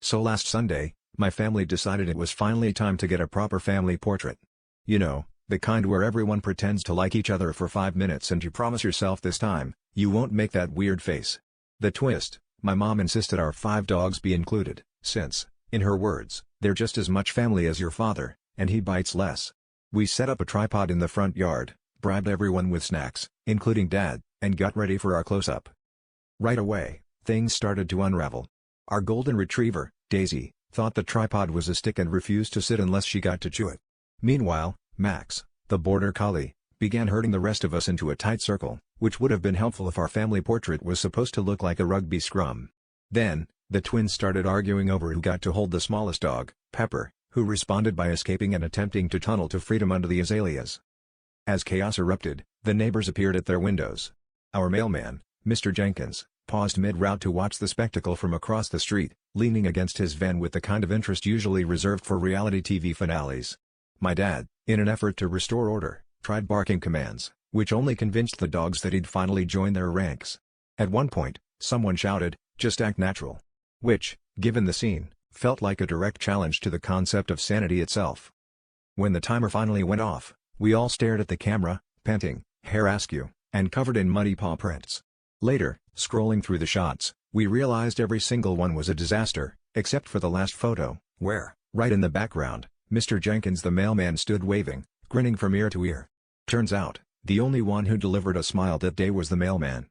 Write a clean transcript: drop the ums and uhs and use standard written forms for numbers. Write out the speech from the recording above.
So last Sunday, my family decided it was finally time to get a proper family portrait. You know, the kind where everyone pretends to like each other for 5 minutes and you promise yourself this time, you won't make that weird face. The twist: my mom insisted our 5 dogs be included, since, in her words, they're just as much family as your father, and he bites less. We set up a tripod in the front yard, bribed everyone with snacks, including Dad, and got ready for our close-up. Right away, things started to unravel. Our golden retriever, Daisy, thought the tripod was a stick and refused to sit unless she got to chew it. Meanwhile, Max, the border collie, began herding the rest of us into a tight circle, which would have been helpful if our family portrait was supposed to look like a rugby scrum. Then, the twins started arguing over who got to hold the smallest dog, Pepper, who responded by escaping and attempting to tunnel to freedom under the azaleas. As chaos erupted, the neighbors appeared at their windows. Our mailman, Mr. Jenkins, paused mid-route to watch the spectacle from across the street, leaning against his van with the kind of interest usually reserved for reality TV finales. My dad, in an effort to restore order, tried barking commands, which only convinced the dogs that he'd finally joined their ranks. At one point, someone shouted, "Just act natural," which, given the scene, felt like a direct challenge to the concept of sanity itself. When the timer finally went off, we all stared at the camera, panting, hair askew, and covered in muddy paw prints. Later, scrolling through the shots, we realized every single one was a disaster, except for the last photo, where, right in the background, Mr. Jenkins the mailman stood waving, grinning from ear to ear. Turns out, the only one who delivered a smile that day was the mailman.